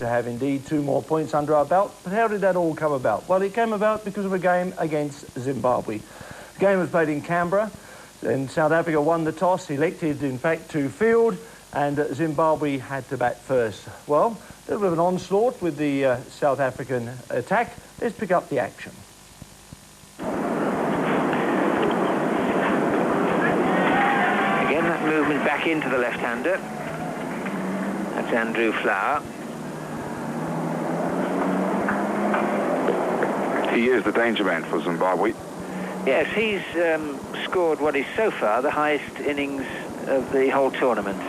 to have indeed 2 more points under our belt. But how did that all come about? Well, it came about because of a game against Zimbabwe. The game was played in Canberra, and South Africa won the toss, elected, in fact, to field, and Zimbabwe had to bat first. Well, a little bit of an onslaught with the South African attack. Let's pick up the action. Again, that movement back into the left-hander. That's Andrew Flower. He is the danger man for Zimbabwe. Yes, he's scored what is so far the highest innings of the whole tournament.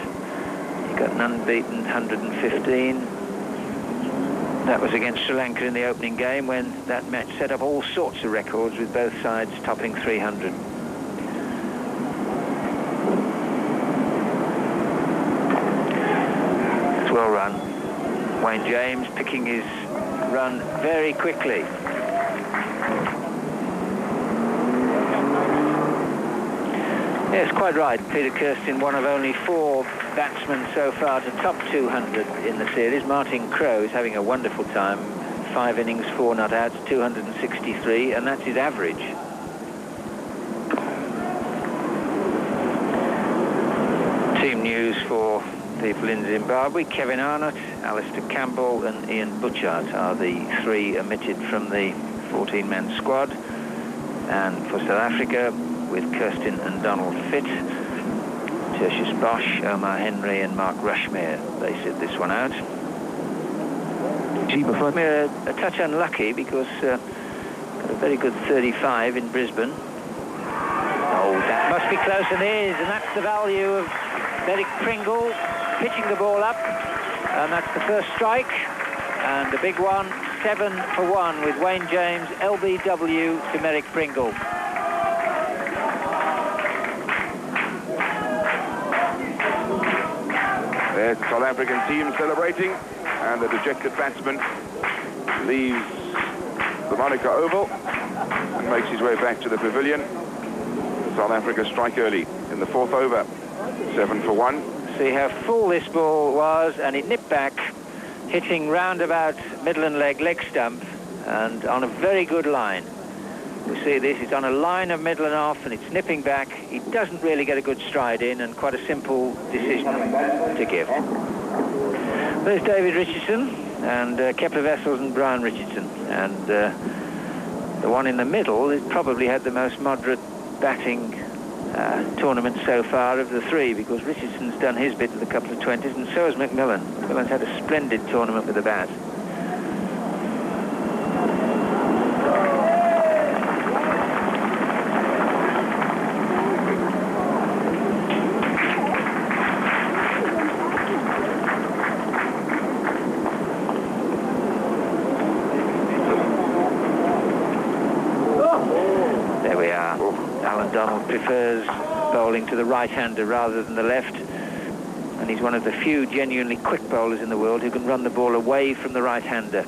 He got an unbeaten 115. That was against Sri Lanka in the opening game, when that match set up all sorts of records with both sides topping 300. It's well run. Wayne James picking his run very quickly. Yes, quite right. Peter Kirsten, one of only 4 batsmen so far to top 200 in the series. Martin Crowe is having a wonderful time. 5 innings, 4 not outs, 263, and that's his average. Team news for people in Zimbabwe. Kevin Arnott, Alistair Campbell and Ian Butchart are the 3 omitted from the 14-man squad. And for South Africa, with Kirsten and Donald fit, Tertius Bosch, Omar Henry and Mark Rushmere, they sit this one out. Rushmere a touch unlucky because got a very good 35 in Brisbane. Oh, that must be close, and is, and that's the value of Merrick Pringle pitching the ball up, and that's the first strike, and the big one, 7 for 1 with Wayne James, LBW to Merrick Pringle. There's the South African team celebrating, and the dejected batsman leaves the Monaco Oval and makes his way back to the pavilion. South Africa strike early in the 4th over, 7 for 1. See how full this ball was, and it nipped back, hitting round about middle and leg stump, and on a very good line. You see this, it's on a line of middle and off, and it's nipping back. He doesn't really get a good stride in, and quite a simple decision to give. There's David Richardson, and Kepler Wessels and Brian Richardson. And the one in the middle has probably had the most moderate batting tournament so far of the 3, because Richardson's done his bit with a couple of 20s, and so has McMillan. McMillan's had a splendid tournament with the bat. Prefers bowling to the right-hander rather than the left, and he's one of the few genuinely quick bowlers in the world who can run the ball away from the right-hander.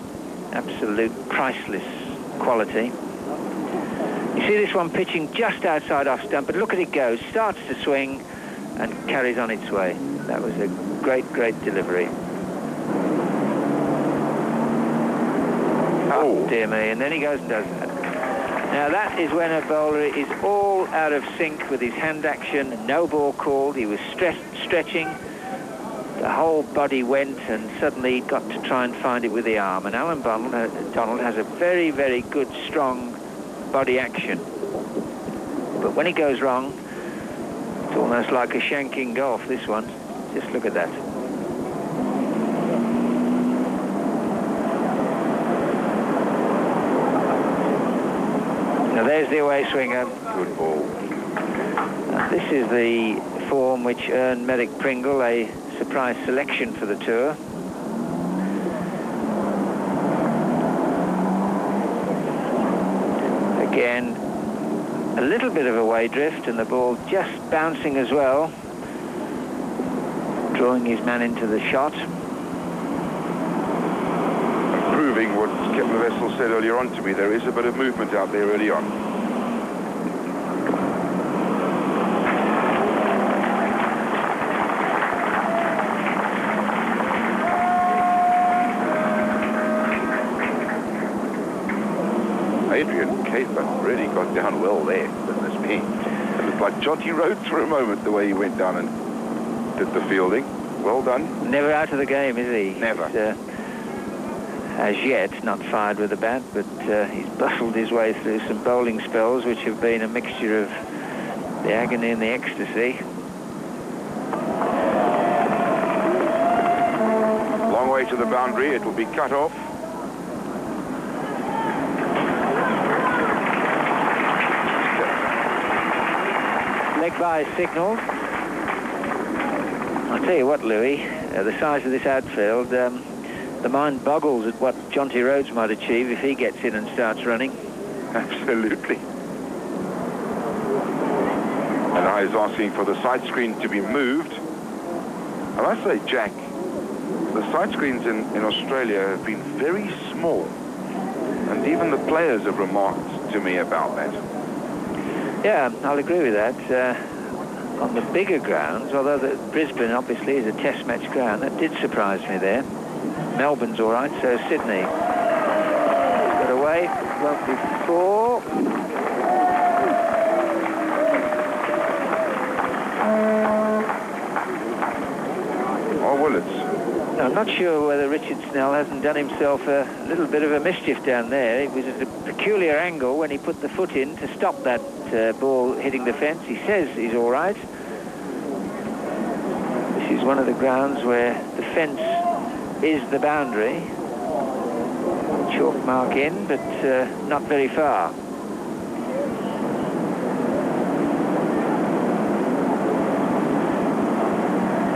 Absolute priceless quality. You see this one pitching just outside off stump, but look at it go, starts to swing and carries on its way. That was a great delivery. Oh dear me, and then he goes and does that. Now that is when a bowler is all out of sync with his hand action, no ball called, he was stretching, the whole body went, and suddenly got to try and find it with the arm. And Alan Donald has a very good, strong body action. But when it goes wrong, it's almost like a shanking golf, this one. Just look at that. Now there's the away swinger. Good ball. This is the form which earned Merrick Pringle a surprise selection for the tour. Again, a little bit of away drift, and the ball just bouncing as well, drawing his man into the shot. Proving what Kepler Wessels said earlier on to me, there is a bit of movement out there early on. Adrian Kafer really got down well there, goodness me. It was like Jonty Rhodes for a moment, the way he went down and did the fielding. Well done. Never out of the game, is he? Never. As yet, not fired with the bat, but he's bustled his way through some bowling spells, which have been a mixture of the agony and the ecstasy. Long way to the boundary. It will be cut off. Leg by signal. I'll tell you what, Louis, the size of this outfield, the mind boggles at what Jonty Rhodes might achieve if he gets in and starts running. Absolutely. And now he's asking for the side screen to be moved. I must say, Jack, the side screens in Australia have been very small. And even the players have remarked to me about that. Yeah, I'll agree with that. On the bigger grounds, although Brisbane obviously is a test match ground, that did surprise me there. Melbourne's all right, so Sydney. Got away, won't be 4. Or Willards. I'm not sure whether Richard Snell hasn't done himself a little bit of a mischief down there. It was at a peculiar angle when he put the foot in to stop that ball hitting the fence. He says he's all right. This is one of the grounds where the fence is the boundary. Chalk mark in, but not very far.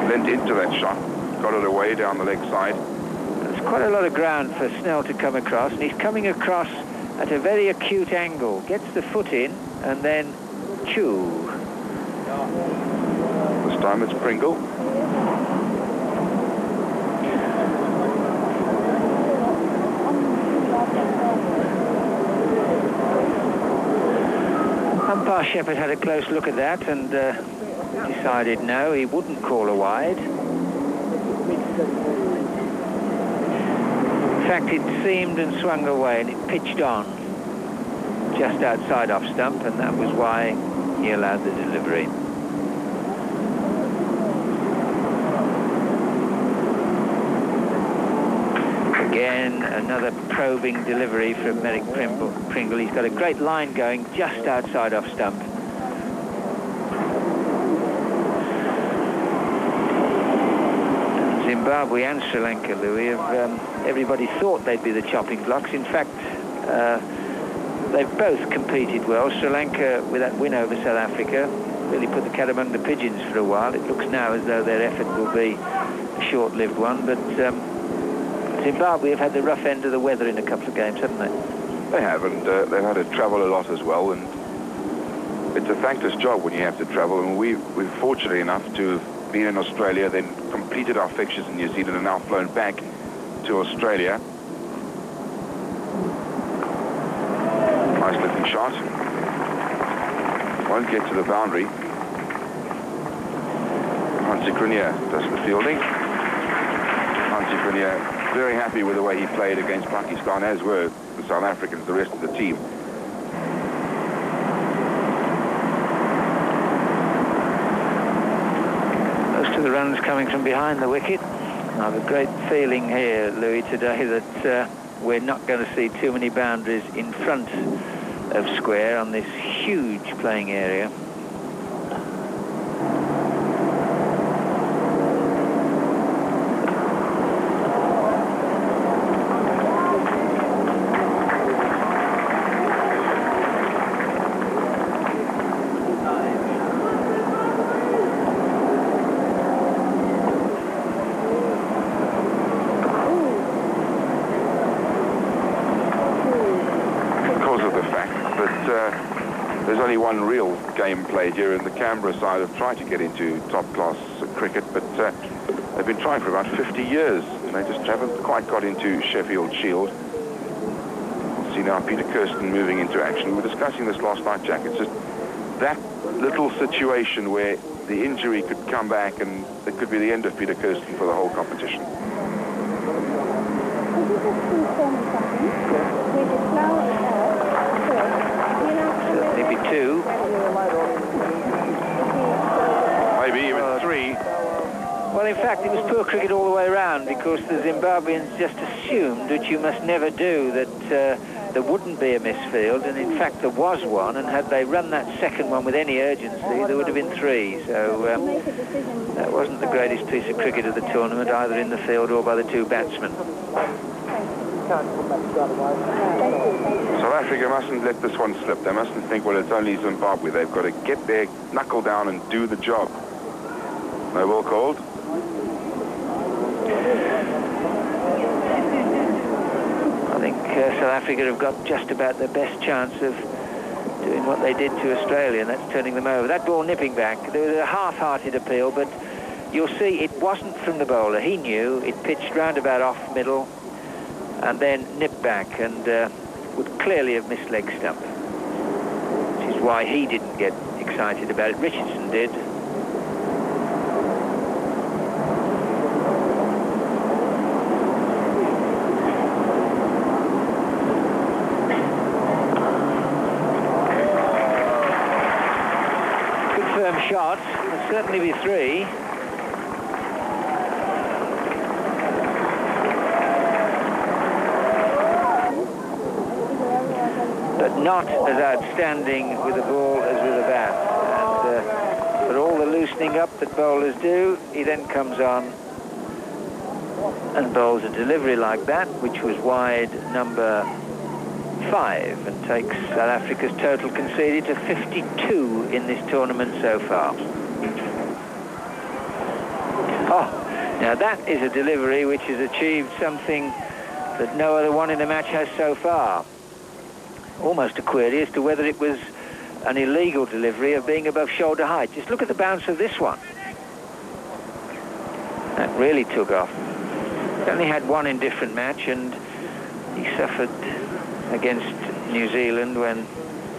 Lent into that shot. Got it away down the leg side. There's quite a lot of ground for Snell to come across, and he's coming across at a very acute angle. Gets the foot in, and then chew. This time it's Pringle. Umpire Shepherd had a close look at that and decided no, he wouldn't call a wide. In fact, it seamed and swung away and it pitched on just outside off stump, and that was why he allowed the delivery. Again, another probing delivery from Merrick Pringle. He's got a great line going just outside off stump. Zimbabwe and Sri Lanka, Louis, everybody thought they'd be the chopping blocks. In fact, they've both competed well. Sri Lanka, with that win over South Africa, really put the cat among the pigeons for a while. It looks now as though their effort will be a short-lived one, but Zimbabwe have had the rough end of the weather in a couple of games, haven't they? They have, and they've had to travel a lot as well, and it's a thankless job when you have to travel. And we're fortunate enough to have been in Australia, then completed our fixtures in New Zealand, and now flown back to Australia. Nice looking shot. Won't get to the boundary. Hansi Cronje does the fielding. Hansi Cronje very happy with the way he played against Pakistan, as were the South Africans, the rest of the team. Most of the runs coming from behind the wicket. I have a great feeling here, Louis, today that we're not going to see too many boundaries in front of square on this huge playing area. One real game played here, in the Canberra side have tried to get into top-class cricket, but they've been trying for about 50 years, and they just haven't quite got into Sheffield Shield. See now Peter Kirsten moving into action. We were discussing this last night, Jack. It's just that little situation where the injury could come back and it could be the end of Peter Kirsten for the whole competition. Could you just confirm something? With the flower 2. Maybe even 3. Well, in fact, it was poor cricket all the way around because the Zimbabweans just assumed, which you must never do, that there wouldn't be a misfield, and in fact there was one, and had they run that second one with any urgency, there would have been 3. So that wasn't the greatest piece of cricket of the tournament, either in the field or by the 2 batsmen. South Africa mustn't let this one slip. They mustn't think, well, it's only Zimbabwe. They've got to get their knuckle down and do the job. No ball called. I think South Africa have got just about their best chance of doing what they did to Australia, and that's turning them over. That ball nipping back, there was a half-hearted appeal, but you'll see it wasn't from the bowler. He knew it pitched round about off middle and then nipped back, and would clearly have missed leg stump, which is why he didn't get excited about it. Richardson did. Shot, it'll certainly be 3. But not as outstanding with the ball as with the bat. And for all the loosening up that bowlers do, he then comes on and bowls a delivery like that, which was wide number 5, and takes South Africa's total conceded to 52 in this tournament so far. Oh, now that is a delivery which has achieved something that no other one in the match has so far. Almost a query as to whether it was an illegal delivery of being above shoulder height. Just look at the bounce of this one. That really took off. He only had one indifferent match, and he suffered against New Zealand when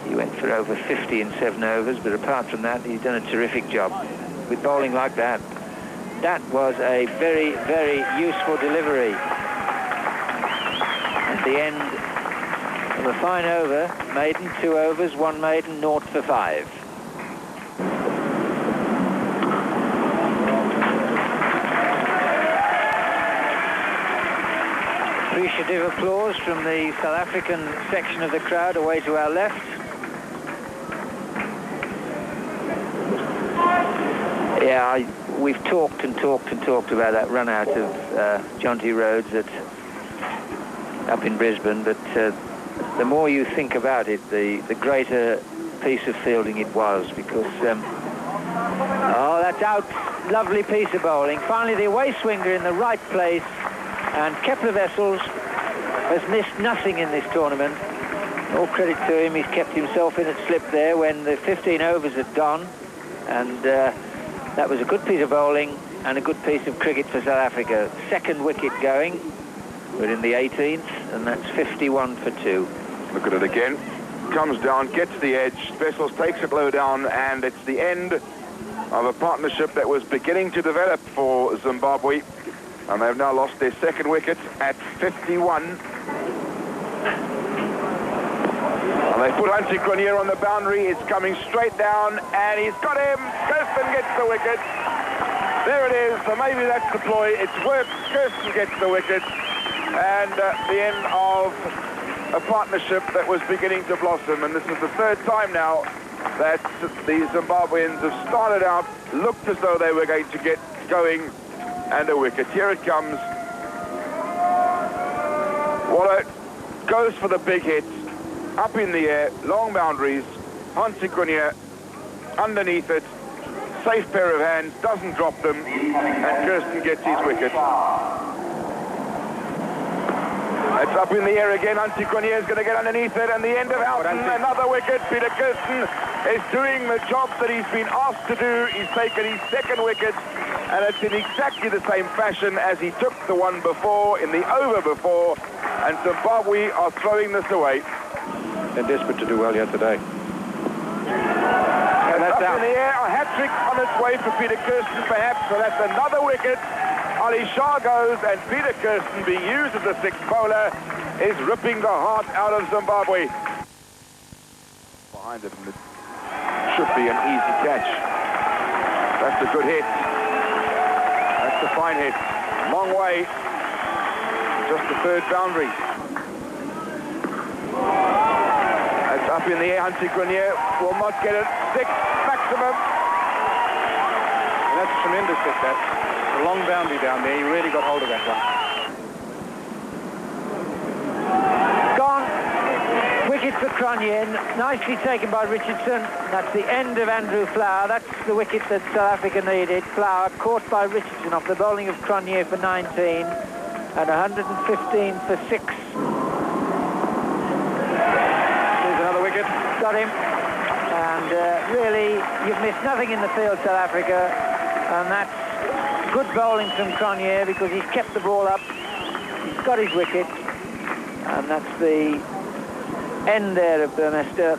he went for over 50 in 7 overs, but apart from that, he's done a terrific job with bowling like that. That was a very, very useful delivery. At the end of a fine over, maiden, 2 overs, 1 maiden, 0 for 5. Appreciative applause from the South African section of the crowd away to our left. Yeah, we've talked and talked and talked about that run out of Jonty Rhodes up in Brisbane, but the more you think about it, the greater piece of fielding it was, because oh, that's out. Lovely piece of bowling. Finally the away swinger in the right place, and Kepler Wessels has missed nothing in this tournament. All credit to him, he's kept himself in at slip there when the 15 overs had gone, and that was a good piece of bowling and a good piece of cricket for South Africa. Second wicket going. We're in the 18th, and that's 51 for 2. Look at it again. Comes down, gets the edge. Wessels takes it low down, and it's the end of a partnership that was beginning to develop for Zimbabwe. And they've now lost their second wicket at 51. And they put Hansie Cronje on the boundary. It's coming straight down, and he's got him. Kirsten gets the wicket. There it is. So maybe that's the ploy. It's worked. Kirsten gets the wicket. And the end of a partnership that was beginning to blossom. And this is the 3rd time now that the Zimbabweans have started out, looked as though they were going to get going, and a wicket. Here it comes. Waller goes for the big hit. Up in the air, long boundaries. Hansie Cronje underneath it. Safe pair of hands, doesn't drop them, and Kirsten gets his wicket. It's up in the air again. Hansie Cronje is going to get underneath it, and the end of Houghton, another wicket. Peter Kirsten is doing the job that he's been asked to do. He's taken his second wicket, and it's in exactly the same fashion as he took the one before, in the over before, and Zimbabwe are throwing this away. They're desperate to do well here today. And that's up in the air, a hat-trick on its way for Peter Kirsten, perhaps, so that's another wicket. Ali Shah goes, and Peter Kirsten, being used as a 6th bowler, is ripping the heart out of Zimbabwe. Behind it, should be an easy catch. That's a good hit. That's a fine hit. Long way. Just the third boundary. That's up in the air. Hansi Grenier will not get it. 6 maximum. And that's a tremendous hit, that. A long boundary down there. He really got hold of that one. Gone. Wicket for Cronje. Nicely taken by Richardson. That's the end of Andrew Flower. That's the wicket that South Africa needed. Flower caught by Richardson off the bowling of Cronje for 19 and 115 for 6. There's another wicket. Got him. And really, you've missed nothing in the field, South Africa. And that's good bowling from Cronje because he's kept the ball up. He's got his wicket. And that's the end there of Burmester.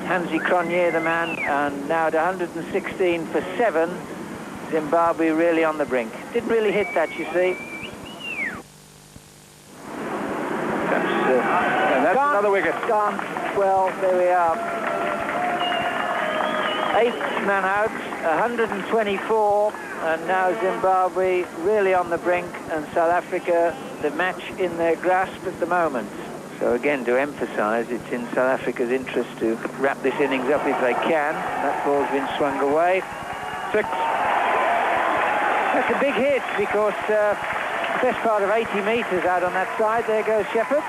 Hansi Cronje, the man, and now at 116 for 7. Zimbabwe really on the brink. Didn't really hit that, you see. And that's gone, another wicket. Gone. Well, there we are. 8th man out, 124, and now Zimbabwe really on the brink, and South Africa, the match in their grasp at the moment. So again, to emphasise, it's in South Africa's interest to wrap this innings up if they can. That ball's been swung away. 6. That's a big hit because best part of 80 metres out on that side. There goes Shepherd.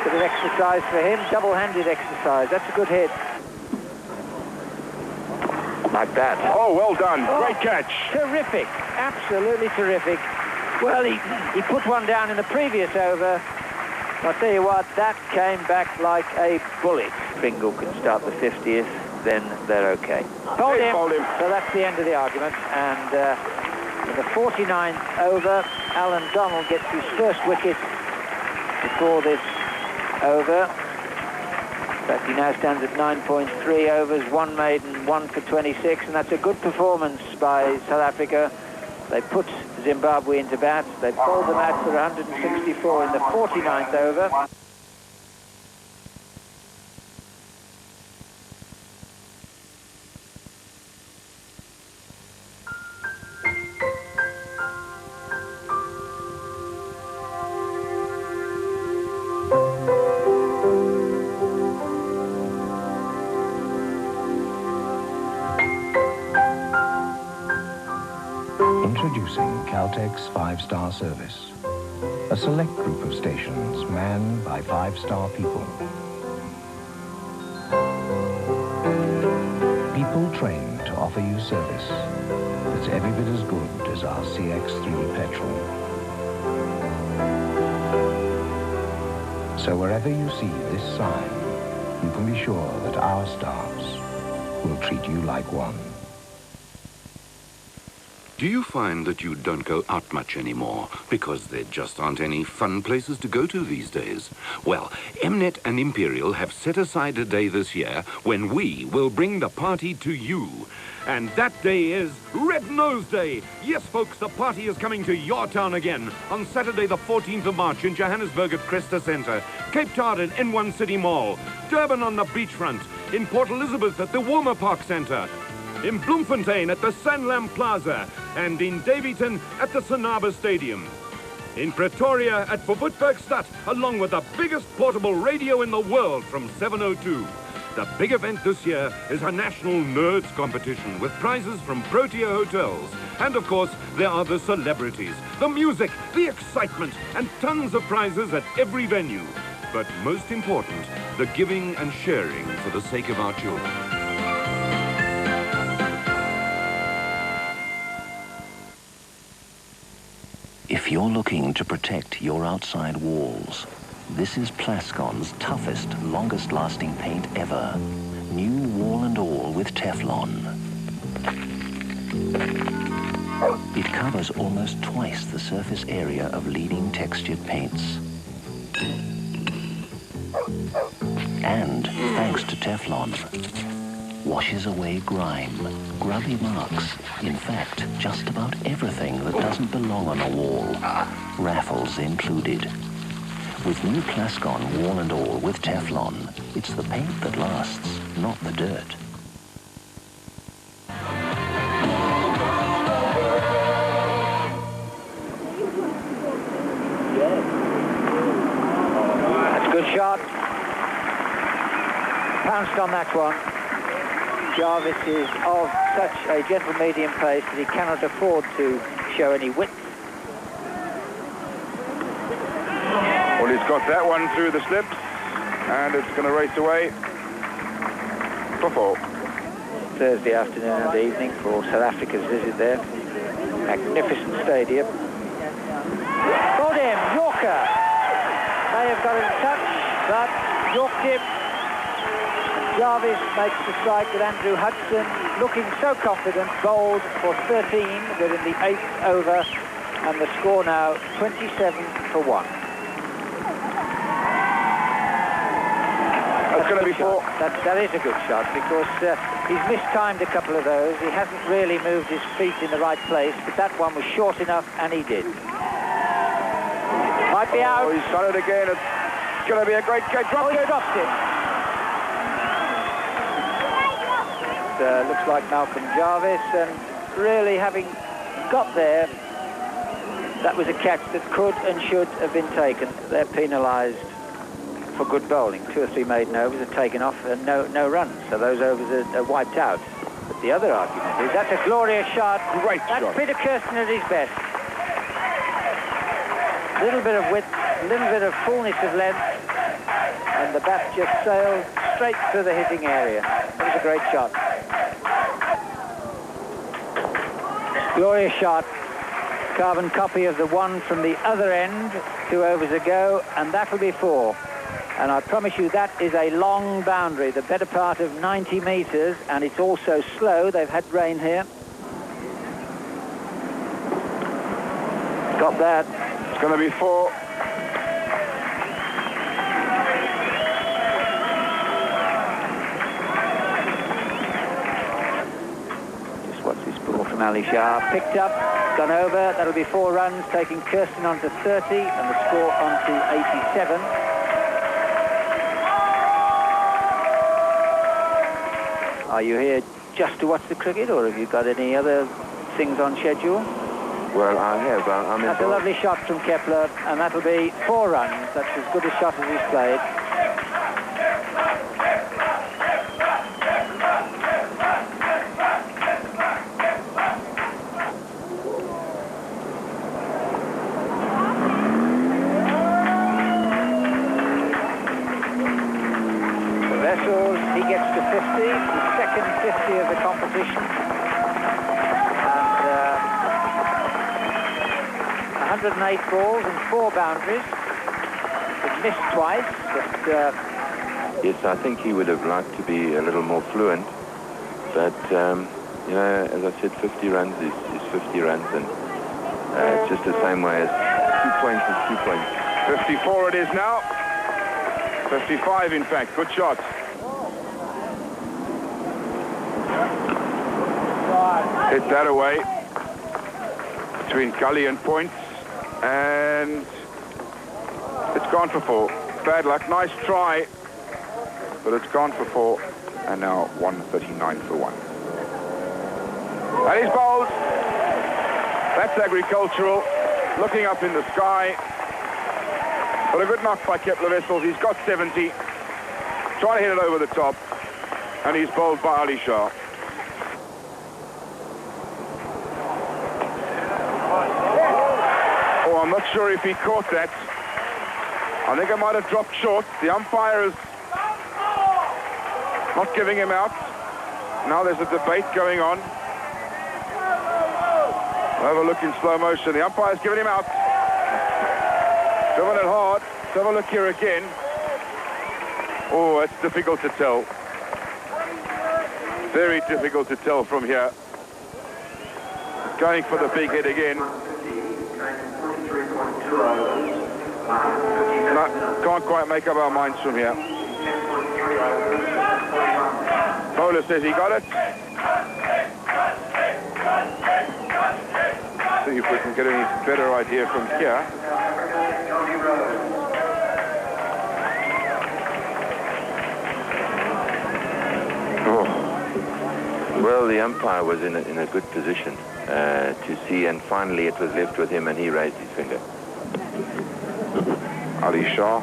Bit of exercise for him, double-handed exercise. That's a good hit. Like that. Oh, well done. Oh, great catch. Terrific. Absolutely terrific. Well, he put one down in the previous over. I'll tell you what, that came back like a bullet. Bingle can start the 50th, then they're okay. Hold him. So that's the end of the argument. And in the 49th over, Alan Donald gets his first wicket before this over. In fact, he now stands at 9.3 overs, 1 maiden, 1 for 26, and that's a good performance by South Africa. They put Zimbabwe into bat. They bowled them out for 164 in the 49th over. Introducing Caltex 5-Star Service, a select group of stations manned by 5-star people. People trained to offer you service that's every bit as good as our CX-3 petrol. So wherever you see this sign, you can be sure that our stars will treat you like one. Do you find that you don't go out much anymore because there just aren't any fun places to go to these days? Well, Mnet and Imperial have set aside a day this year when we will bring the party to you. And that day is Red Nose Day. Yes, folks, the party is coming to your town again on Saturday the 14th of March in Johannesburg at Cresta Centre, Cape Town at N1 City Mall, Durban on the beachfront, in Port Elizabeth at the Walmer Park Centre, in Bloemfontein at the Sanlam Plaza, and in Daveyton at the Sanaba Stadium. In Pretoria at Verwoerdbergstad, along with the biggest portable radio in the world from 702. The big event this year is a national nerds competition with prizes from Protea Hotels. And of course, there are the celebrities, the music, the excitement, and tons of prizes at every venue. But most important, the giving and sharing for the sake of our children. If you're looking to protect your outside walls, this is Plascon's toughest, longest-lasting paint ever. New Wall and All with Teflon. It covers almost twice the surface area of leading textured paints. And, thanks to Teflon, washes away grime, grubby marks, in fact, just about everything that doesn't belong on a wall, raffles included. With new Plascon Wall and All with Teflon, it's the paint that lasts, not the dirt. shot. Pounced on that one. Jarvis is of such a gentle medium pace that he cannot afford to show any width. Well, he's got that one through the slips, and it's going to race away for 4. Thursday afternoon and evening for South Africa's visit there. Magnificent stadium. Bowled him, Yorker. May have got in touch, but Yorked him. Jarvis makes the strike with Andrew Hudson, looking so confident, bowled for 13 within the 8th over, and the score now 27 for 1. That's going to be 4. That is a good shot, because he's mistimed a couple of those. He hasn't really moved his feet in the right place, but that one was short enough, and he did. Might be out. Oh, he's done it again. It's going to be a great catch. Oh, he dropped it. Looks like Malcolm Jarvis, and really having got there, that was a catch that could and should have been taken. They're penalised for good bowling. 2 or 3 maiden overs are taken off and no runs, so those overs are wiped out. But the other argument is that's a glorious shot. Great shot. That's Peter Kirsten at his best. A little bit of width, a little bit of fullness of length, and the bat just sailed straight through the hitting area. That was a great shot. Glorious shot. Carbon copy of the one from the other end 2 overs ago, and that will be 4. And I promise you that is a long boundary, the better part of 90 metres, and it's also slow. They've had rain here. Got that. It's going to be 4. Just watch this ball from Ali Shah. Picked up, gone over. That'll be 4 runs, taking Kirsten on to 30 and the score on to 87. Are you here just to watch the cricket, or have you got any other things on schedule? Well, I have. I'm That's a lovely shot from Kepler, and that'll be 4 runs. That's as good a shot as he's played. The Vessels, he gets to 50, his second 50 of the competition. And 108 balls and 4 boundaries. He's missed twice, but... Yes, I think he would have liked to be a little more fluent. But, you know, as I said, 50 runs is 50 runs, and it's just the same way as 2 points is 2 points. 54 it is now. 55, in fact. Good shot. Hit that away between Gully and Points, and it's gone for 4. Bad luck. Nice try, but it's gone for 4, and now 139 for 1. And he's bowled. That's agricultural, looking up in the sky. But a good knock by Kepler Wessels. He's got 70. Trying to hit it over the top, and he's bowled by Ali Shah. Oh, I'm not sure if he caught that. I think it might have dropped short. The umpire is not giving him out. Now there's a debate going on. Have a look in slow motion. The umpire's giving him out. Driven it hard. Let's have a look here again. Oh, it's difficult to tell. Very difficult to tell from here. Going for the big hit again. No, can't quite make up our minds from here. Bowler says he got it. See if we can get any better idea from here. Oh. Well, the umpire was in a good position to see, and finally it was left with him, and he raised his finger. Ali Shah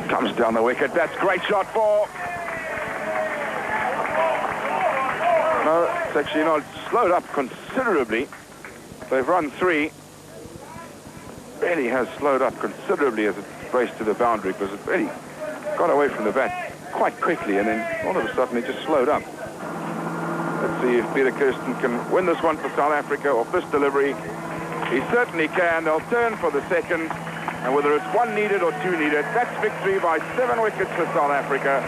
Comes down the wicket. That's great shot for... No, it's actually not. Slowed up considerably. They've run 3. Really has slowed up considerably as it raced to the boundary, because it really got away from the bat quite quickly, and then all of a sudden it just slowed up. Let's see if Peter Kirsten can win this one for South Africa off this delivery. He certainly can. They'll turn for the second, and whether it's 1 needed or 2 needed, that's victory by 7 wickets for South Africa.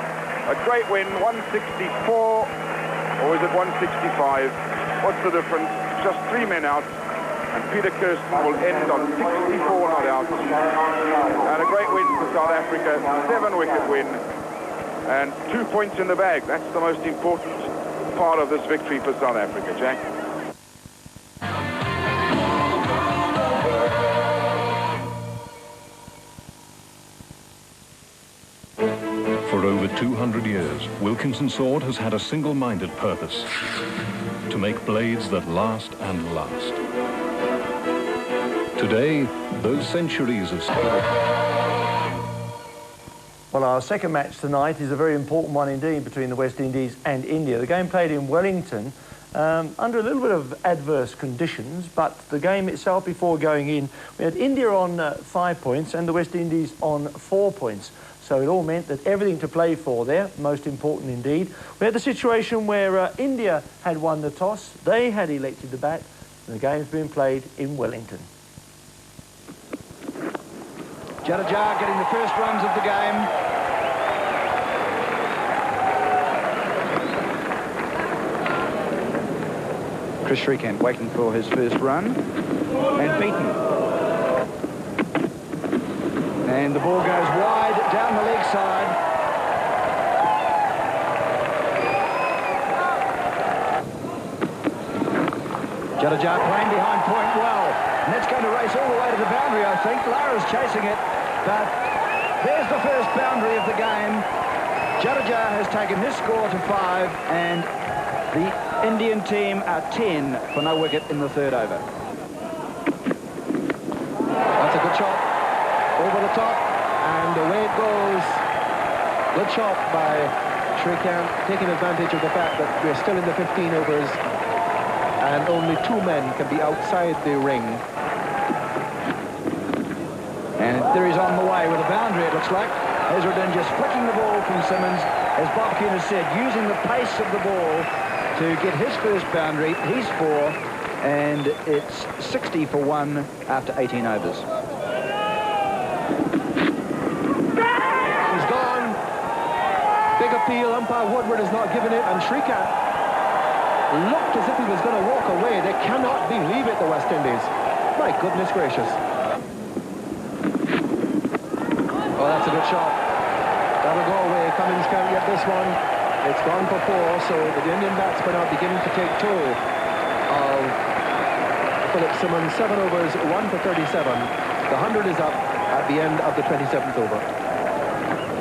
A great win, 164, or is it 165? What's the difference? Just 3 men out, and Peter Kirsten will end on 64 not out. And a great win for South Africa, 7-wicket win, and 2 points in the bag. That's the most important part of this victory for South Africa, Jack. For over 200 years, Wilkinson Sword has had a single-minded purpose: to make blades that last and last. Today, those centuries of skill. Well, our second match tonight is a very important one indeed between the West Indies and India. The game played in Wellington under a little bit of adverse conditions, but the game itself before going in, we had India on 5 points and the West Indies on 4 points. So it all meant that everything to play for there, most important indeed. We had the situation where India had won the toss, they had elected the bat, and the game's been played in Wellington. Jadeja getting the first runs of the game. Chris Shrikant waiting for his first run, and beaten. And the ball goes wide down the leg side. Jadeja playing behind point well. And that's going to race all the way to the boundary, I think. Lara's chasing it, but there's the first boundary of the game. Jadeja has taken his score to 5, and the Indian team are 10 for no wicket in the 3rd over. That's a good shot. Over the top, and away it goes. Good shot by Shrikant, taking advantage of the fact that we're still in the 15 overs and only 2 men can be outside the ring. And there he's on the way with a boundary, it looks like. Hazleton just flicking the ball from Simmons, as Bob Kuhn has said, using the pace of the ball to get his first boundary. He's 4, and it's 60 for 1 after 18 overs. He's gone. Big appeal. Umpire Woodward has not given it, and Shrikant looked as if he was going to walk away. They cannot believe it, the West Indies. My goodness gracious. Oh, that's a good shot. That'll go away. Cummins can't get this one. It's gone for 4, so the Indian batsmen are beginning to take toll of Philip Simmons. 7 overs, 1 for 37. The 100 is up at the end of the 27th over.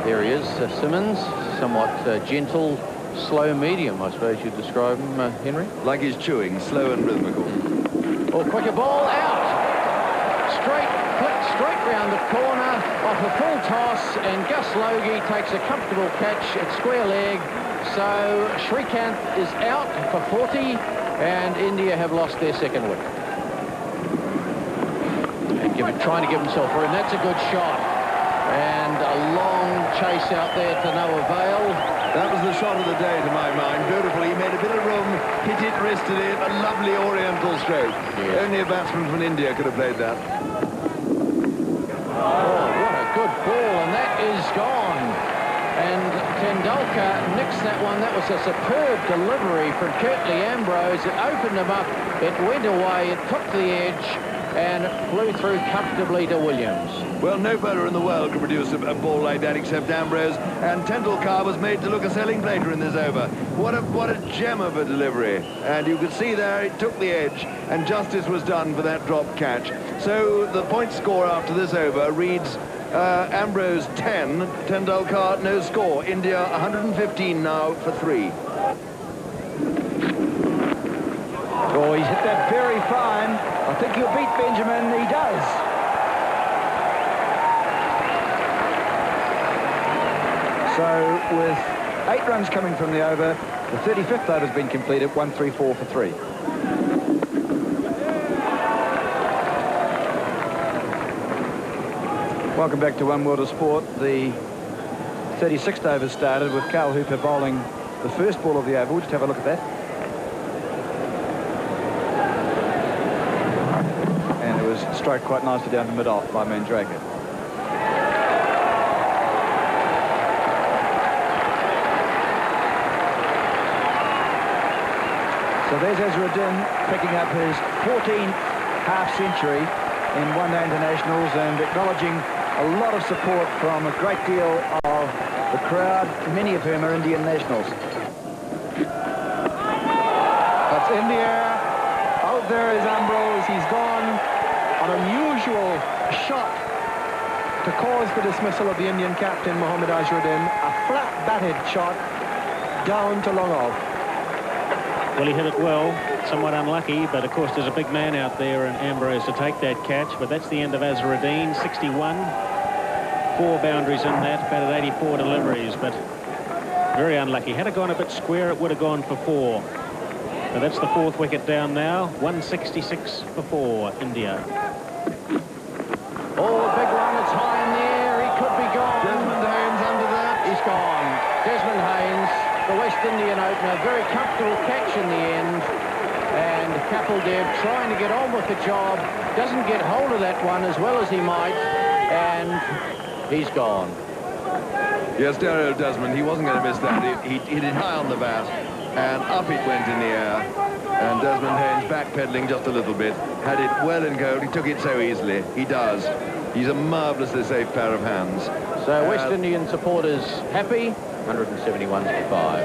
There he is, Simmons, somewhat gentle, slow medium, I suppose you'd describe him, Henry. Like he's chewing, slow and rhythmical. Oh, quicker ball, out! Straight round the corner, off a full toss, and Gus Logie takes a comfortable catch at square leg. So Shrikant is out for 40, and India have lost their 2nd wicket. And trying to give himself room. That's a good shot. And a long chase out there to no avail. That was the shot of the day to my mind. Beautiful. He made a bit of room, hit it, wristed it. A lovely oriental stroke. Yes. Only a batsman from India could have played that. Oh, what a good ball, and that is gone. And Tendulkar nicks that one. That was a superb delivery from Curtly Ambrose. It opened him up, it went away, it took the edge, and it flew through comfortably to Williams. Well, no bowler in the world could produce a ball like that except Ambrose, and Tendulkar was made to look a selling plater in this over. What a gem of a delivery. And you could see there it took the edge, and justice was done for that drop catch. So the point score after this over reads Ambrose 10, Tendulkar no score. India 115 now for 3. Oh, he's hit that very fine. I think he'll beat Benjamin. He does. So with 8 runs coming from the over, the 35th over has been completed, 134 for 3. Welcome back to One World of Sport. The 36th over started with Carl Hooper bowling the first ball of the over. We'll just have a look at that. And it was stroked quite nicely down the mid-off by Mandrake. So there's Azharuddin picking up his 14th half-century in one-day internationals and acknowledging a lot of support from a great deal of the crowd, many of whom are Indian nationals. That's India. Out there is Ambrose. He's gone. An unusual shot to cause the dismissal of the Indian captain, Mohammad Azharuddin. A flat-batted shot down to long off. Well, he hit it well, somewhat unlucky, but of course there's a big man out there in Ambrose to take that catch. But that's the end of Azharuddin, 61. 4 boundaries in that, batted 84 deliveries, but very unlucky. Had it gone a bit square, it would have gone for 4. But that's the 4th wicket down now, 166 for 4, India. Oh, a big run, it's high in the air, he could be gone. Desmond Haynes under that. He's gone. Desmond Haynes, the West Indian opener, very comfortable catch in the end. And Kapil Dev trying to get on with the job, doesn't get hold of that one as well as he might, and he's gone. Yes, Daryl Desmond, he wasn't going to miss that. He hit it high on the bat, and up it went in the air. And Desmond Haynes backpedaling just a little bit, had it well in goal. He took it so easily. He does. He's a marvellously safe pair of hands. So West Indian supporters happy, 171 to 5.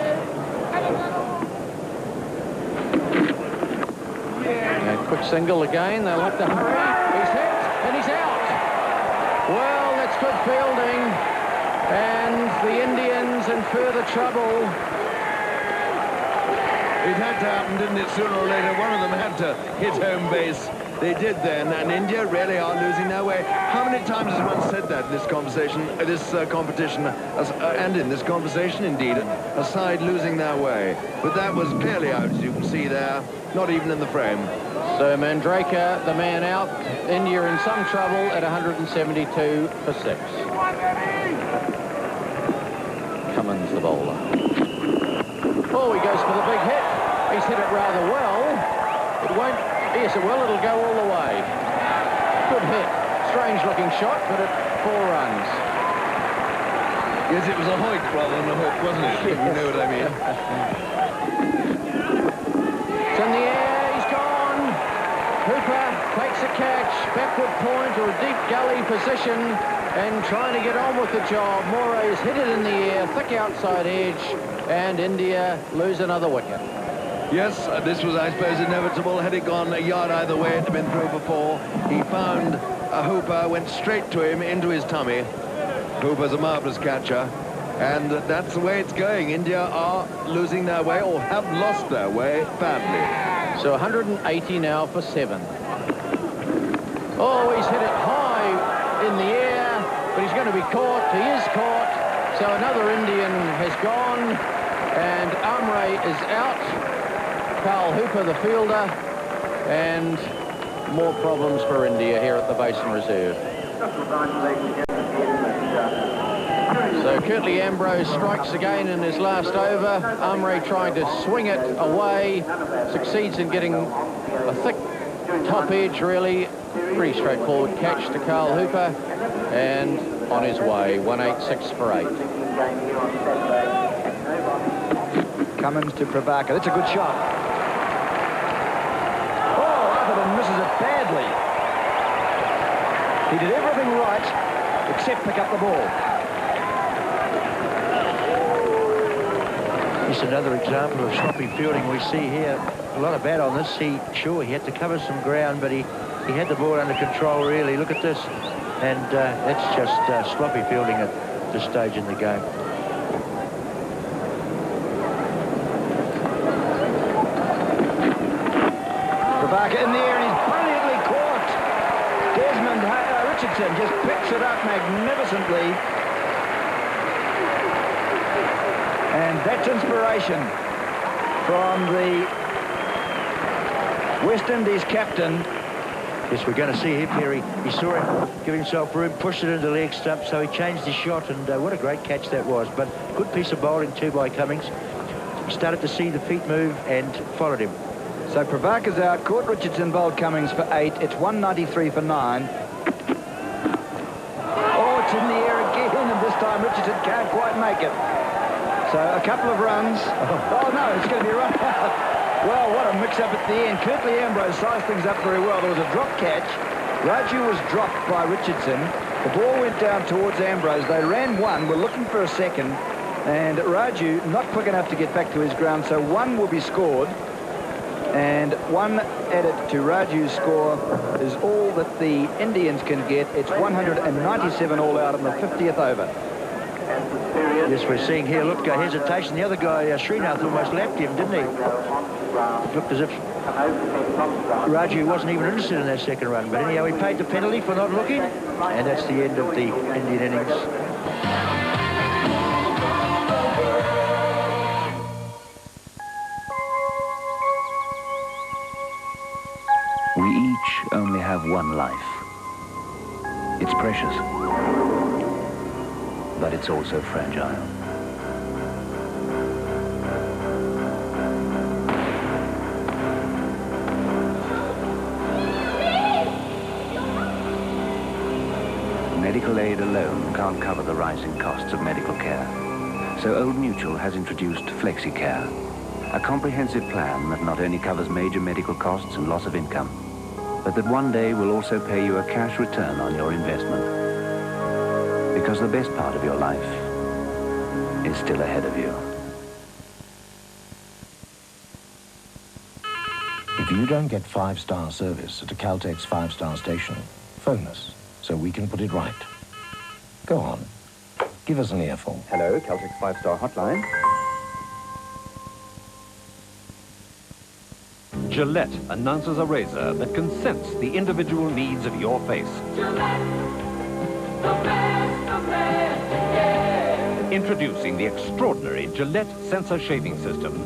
And quick single again, they'll have to hurry. He's hit, and he's out. Well, that's good fielding, and the Indians in further trouble. It had to happen, didn't it, sooner or later? One of them had to hit home base. They did then, and India really are losing their way. How many times has one said that in this conversation, competition, and in this conversation, indeed, a side losing their way? But that was clearly out, as you can see there, not even in the frame. So Mandrake, the man out. India in some trouble at 172 for 6. Cummins, the bowler. Oh, he goes for the big hit. He's hit it rather well. It won't. Yes, it will. It'll go all the way. Good hit. Strange-looking shot, but at 4 runs. Yes, it was a hoik rather than a hook, wasn't it? You know what I mean. It's in the air. He's gone. Hooper takes a catch. Backward point or a deep gully position and trying to get on with the job. Moraes hit it in the air. Thick outside edge. And India lose another wicket. Yes, this was, I suppose, inevitable. Had it gone a yard either way, it had been through before. He found Hooper, went straight to him, into his tummy. Hooper's a marvellous catcher. And that's the way it's going. India are losing their way, or have lost their way, badly. So 180 now for 7. Oh, he's hit it high in the air, but he's going to be caught. He is caught. So another Indian has gone, and Amre is out. Carl Hooper, the fielder, and more problems for India here at the Basin Reserve. So Curtly Ambrose strikes again in his last over. Amre trying to swing it away, succeeds in getting a thick top edge, really. Pretty straightforward catch to Carl Hooper, and on his way, 186 for 8. Cummins to Prabhakar. That's a good shot. Misses it badly. He did everything right except pick up the ball. It's another example of sloppy fielding we see here. A lot of bat on this. He had to cover some ground, but he had the ball under control, really. Look at this. And that's just sloppy fielding at this stage in the game. Prabhakar in the air, and he's brilliantly caught. Desmond Richardson just picks it up magnificently. And that's inspiration from the West Indies captain. Yes, we're going to see him here. He saw him give himself room, pushed it into the leg stump, so he changed his shot, and what a great catch that was. But good piece of bowling too by Cummings. He started to see the feet move and followed him. So Prabhakar's out. Court Richardson bowled Cummings for 8. It's 193 for 9. Oh, it's in the air again, and this time Richardson can't quite make it. So a couple of runs. Oh no, it's going to be a run out. Well, what a mix-up at the end. Curtly Ambrose sized things up very well. There was a drop catch. Raju was dropped by Richardson. The ball went down towards Ambrose. They ran one, were looking for a second, and Raju not quick enough to get back to his ground, so one will be scored. And one added to Raju's score is all that the Indians can get. It's 197 all out in the 50th over. Yes, we're seeing here, look, hesitation. The other guy, Srinath, almost left him, didn't he? It looked as if Raju wasn't even interested in that second run. But anyhow, he paid the penalty for not looking. And that's the end of the Indian innings. We each only have one life. It's precious, but it's also fragile. Medical aid alone can't cover the rising costs of medical care. So Old Mutual has introduced FlexiCare, a comprehensive plan that not only covers major medical costs and loss of income, but that one day will also pay you a cash return on your investment. Because the best part of your life is still ahead of you. If you don't get 5-star service at a Caltex 5-star station, phone us so we can put it right. Go on, give us an earful. Hello, Caltex 5-star hotline. Gillette announces a razor that can sense the individual needs of your face. Introducing the extraordinary Gillette Sensor Shaving System.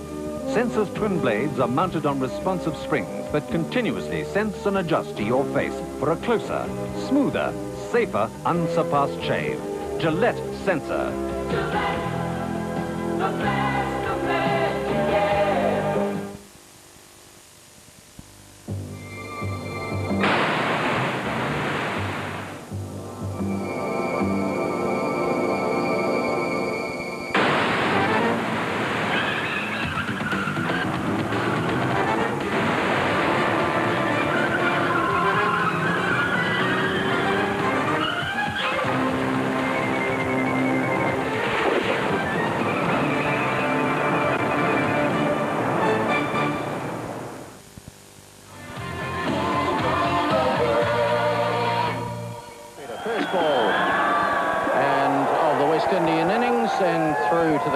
Sensor's twin blades are mounted on responsive springs that continuously sense and adjust to your face for a closer, smoother, safer, unsurpassed shave. Gillette Sensor.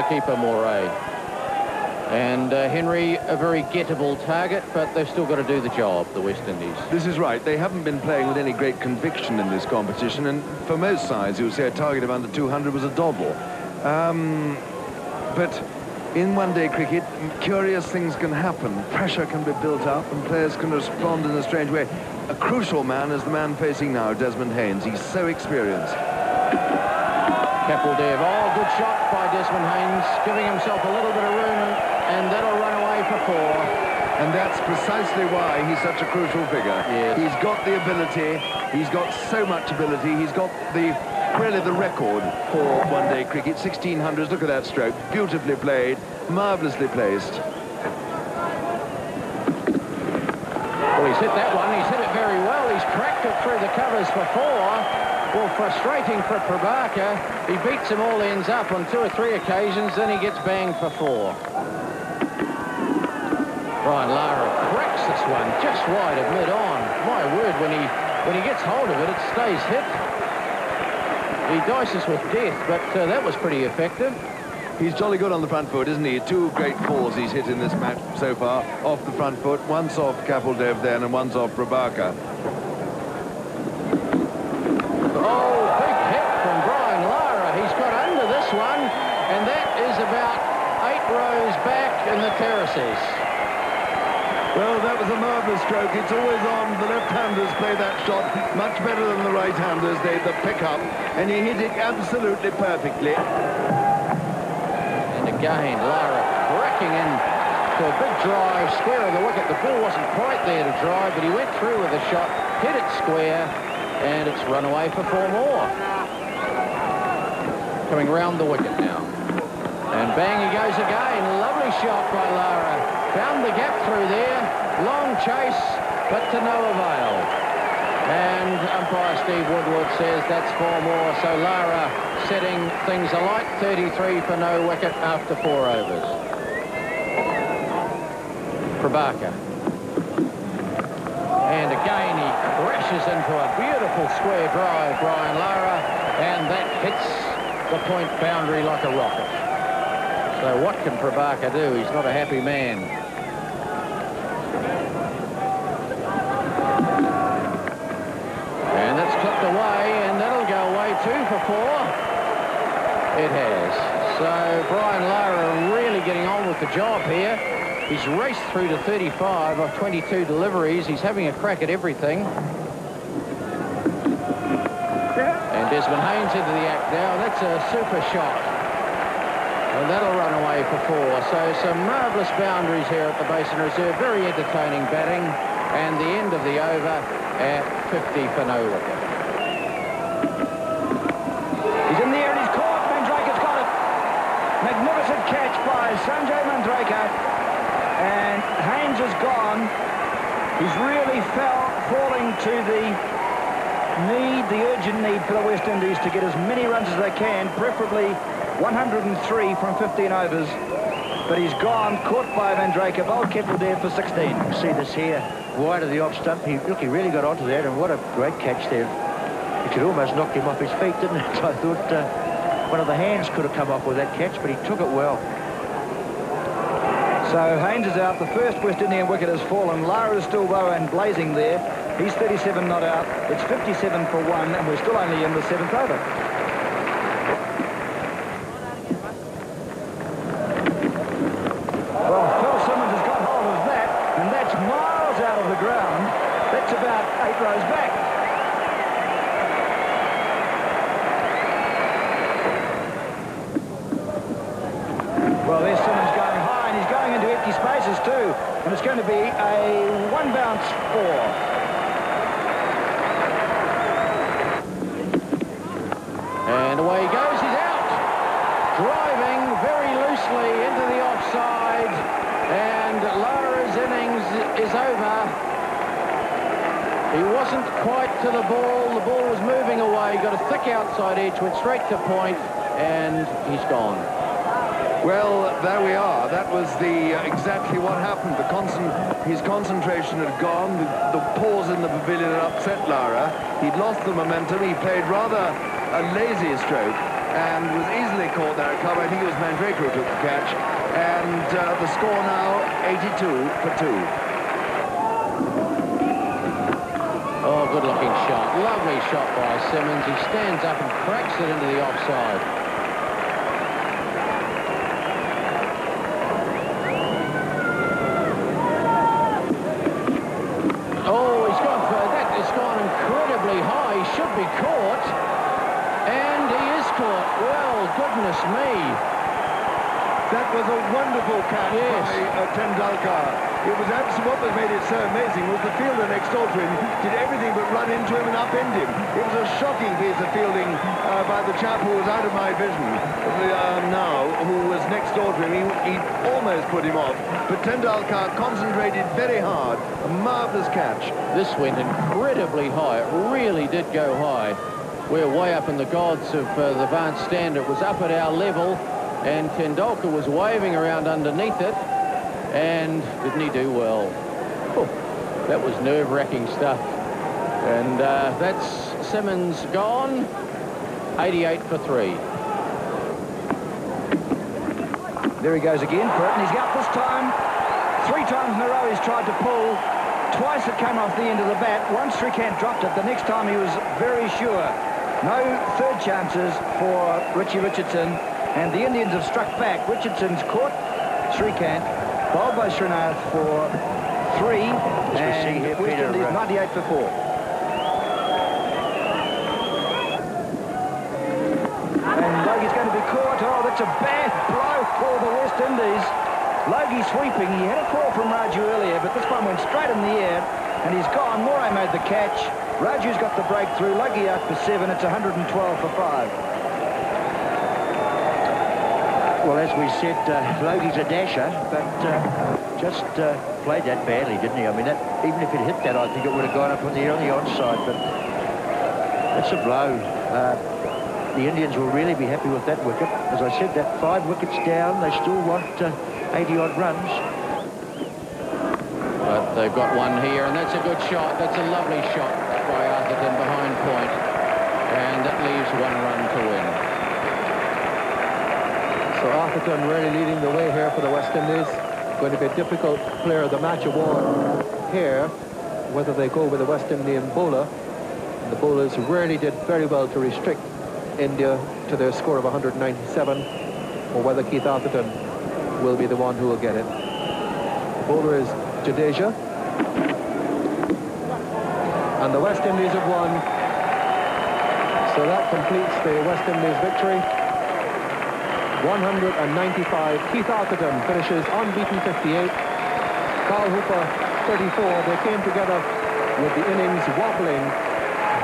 Keeper Moray. And Henry, a very gettable target, but they've still got to do the job, the West Indies. This is right. They haven't been playing with any great conviction in this competition, and for most sides, you would say a target of under 200 was a dobble. But in one-day cricket, curious things can happen. Pressure can be built up, and players can respond in a strange way. A crucial man is the man facing now, Desmond Haynes. He's so experienced. Kapil Dev, oh, good shot by Desmond Haynes, giving himself a little bit of room, and that'll run away for 4. And that's precisely why he's such a crucial figure. Yes. He's got the ability, he's got so much ability, he's got really the record for one-day cricket. 1600s, look at that stroke, beautifully played, marvellously placed. Well, he's hit that one, he's hit it very well, he's cracked it through the covers for 4. Well, frustrating for Prabhakar. He beats them all ends up on 2 or 3 occasions, then he gets banged for 4. Brian Lara cracks this one just wide of mid-on. My word, when he gets hold of it, it stays hit. He dices with death, but that was pretty effective. He's jolly good on the front foot, isn't he? 2 great 4s he's hit in this match so far, off the front foot. One's off Kapil Dev then, and one's off Prabhakar. Oh, big hit from Brian Lara. He's got under this one, and that is about stroke. It's always on. The left-handers play that shot much better than the right-handers. They the pick-up, and he hit it absolutely perfectly. And again, Lara cracking in to a big drive, square of the wicket. The ball wasn't quite there to drive, but he went through with a shot, hit it square, and it's run away for 4 more. Coming round the wicket now. And bang he goes again. Lovely shot by Lara. Found the gap through there. Long chase, but to no avail. And umpire Steve Woodward says that's 4 more. So Lara setting things alight. 33 for no wicket after 4 overs. Prabhakar. And again he crashes into a beautiful square drive, Brian Lara. And that hits the point boundary like a rocket. So what can Prabhakar do? He's not a happy man. And that's clipped away, and that'll go away too for 4. It has. So Brian Lara really getting on with the job here. He's raced through to 35 of 22 deliveries. He's having a crack at everything. And Desmond Haynes into the act now. That's a super shot. And that'll run away for 4. So some marvellous boundaries here at the Basin Reserve. Very entertaining batting. And the end of the over at 50 for no wicket. He's in the air and he's caught. Mandrake's got it. Magnificent catch by Sanjay Mandrake. And Haynes is gone. He's really falling to the urgent need for the West Indies to get as many runs as they can, preferably 103 from 15 overs. But he's gone, caught by Mandrake, bowled Kettle there for 16. See this here, wide of the off stump. He really got onto that, and what a great catch there. It could almost knocked him off his feet, didn't it? I thought one of the hands could have come off with that catch, but he took it well. So Haynes is out. The first West Indian wicket has fallen. Lara is still low and blazing there. He's 37 not out. It's 57 for 1, and we're still only in the 7th over. Well, Phil Simmons has got hold of that, and that's miles out of the ground. That's about 8 rows back. Well, there's Simmons going high, and he's going into empty spaces too. And it's going to be a 1-bounce 4. And away he goes, he's out. Driving very loosely into the offside. And Lara's innings is over. He wasn't quite to the ball. The ball was moving away. Got a thick outside edge, went straight to point, and he's gone. Well, there we are. That was exactly what happened. His concentration had gone. The pause in the pavilion had upset Lara. He'd lost the momentum. He played rather a lazy stroke and was easily caught there. I think it was Mandrake who took the catch. And the score now 82 for 2. Oh, good-looking shot. Lovely shot by Simmons. He stands up and cracks it into the offside. Oh, he's gone for that. It's gone incredibly high. He should be caught. And he is caught. Well, goodness me. That was a wonderful catch by Tendulkar. It was absolutely what made it so amazing was the fielder next door to him did everything but run into him and upend him. It was a shocking piece of fielding by the chap who was out of my vision now, who was next door to him. He almost put him off, but Tendulkar concentrated very hard. A marvellous catch. This went incredibly high. It really did go high. We're way up in the gods of the advanced stand. It was up at our level, and Tendulkar was waving around underneath it. And didn't he do well? Oh, that was nerve-wracking stuff. And that's Simmons gone. 88 for 3. There he goes again for it, and he's out this time. 3 times in a row he's tried to pull. Twice it came off the end of the bat. Once Srikanth dropped it. The next time he was very sure. No third chances for Richie Richardson. And the Indians have struck back. Richardson's caught Srikanth. Bowled by Srinath for 3, As we see and here, West Peter, Indies 98 for 4. And Logie going to be caught. Oh, that's a bad blow for the West Indies. Logie sweeping. He had a call from Raju earlier, but this one went straight in the air, and he's gone. Moray made the catch. Raju's got the breakthrough. Logie out for 7. It's 112 for 5. Well, as we said, Logie's a dasher, but just played that badly, didn't he? I mean, even if it hit that, I think it would have gone up on the onside, but that's a blow. The Indians will really be happy with that wicket. As I said, that 5 wickets down, they still want 80-odd runs. But they've got one here, and that's a good shot. That's a lovely shot by Atherton behind point, and that leaves 1 run to win. So Atherton really leading the way here for the West Indies. Going to be a difficult player of the match award here, whether they go with the West Indian bowler. And the bowlers really did very well to restrict India to their score of 197, or whether Keith Atherton will be the one who will get it. The bowler is Jadeja. And the West Indies have won. So that completes the West Indies victory. 195. Keith Atherton finishes unbeaten 58. Carl Hooper 34. They came together with the innings wobbling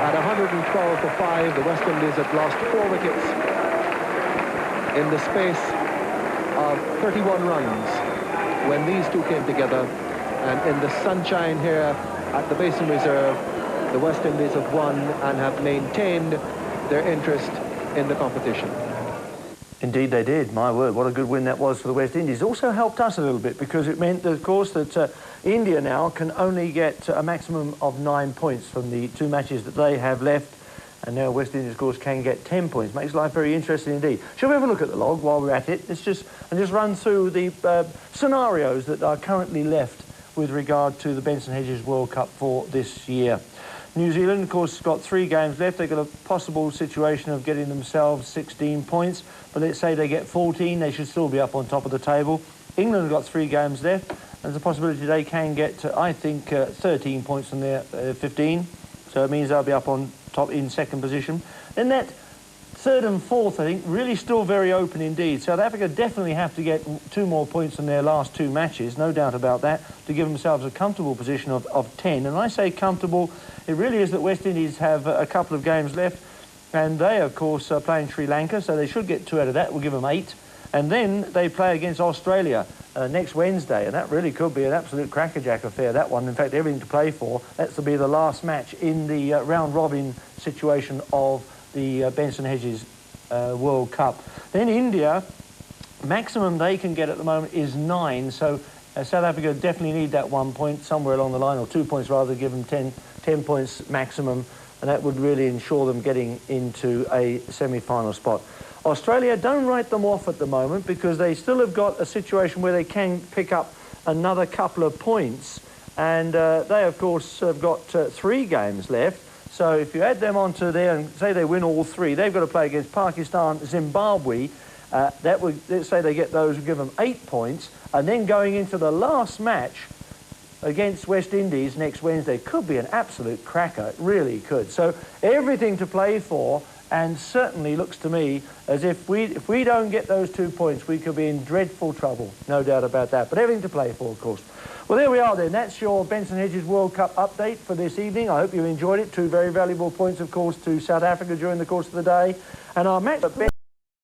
at 112 for 5. The West Indies had lost 4 wickets in the space of 31 runs when these two came together. And in the sunshine here at the Basin Reserve, the West Indies have won and have maintained their interest in the competition. Indeed they did. My word, what a good win that was for the West Indies. It also helped us a little bit because it meant, that, of course, that India now can only get a maximum of 9 points from the 2 matches that they have left. And now West Indies, of course, can get 10 points. Makes life very interesting indeed. Shall we have a look at the log while we're at it? Let's just run through the scenarios that are currently left with regard to the Benson Hedges World Cup for this year. New Zealand, of course, has got 3 games left. They've got a possible situation of getting themselves 16 points. But let's say they get 14, they should still be up on top of the table. England have got 3 games left. There's a possibility they can get, I think, 13 points from their 15. So it means they'll be up on top in 2nd position. Then that 3rd and 4th, I think, really still very open indeed. South Africa definitely have to get 2 more points from their last 2 matches, no doubt about that, to give themselves a comfortable position of 10. And I say comfortable, it really is that West Indies have a couple of games left, and they, of course, are playing Sri Lanka, so they should get 2 out of that. We'll give them 8. And then they play against Australia next Wednesday, and that really could be an absolute crackerjack affair, that one. In fact, everything to play for. That's to be the last match in the round-robin situation of the Benson Hedges World Cup. Then India, maximum they can get at the moment is 9, so South Africa definitely need that 1 point somewhere along the line, or 2 points rather, give them 10 points maximum, and that would really ensure them getting into a semi-final spot. Australia, don't write them off at the moment because they still have got a situation where they can pick up another couple of points, and they, of course, have got 3 games left. So if you add them onto there and say they win all 3, they've got to play against Pakistan, Zimbabwe. That would, let's say they get those, give them 8 points, and then going into the last match against West Indies next Wednesday could be an absolute cracker. It really could. So everything to play for, and certainly looks to me as if we don't get those 2 points, we could be in dreadful trouble, no doubt about that. But everything to play for, of course. Well, there we are then. That's your Benson Hedges World Cup update for this evening. I hope you enjoyed it. 2 very valuable points, of course, to South Africa during the course of the day. And our match...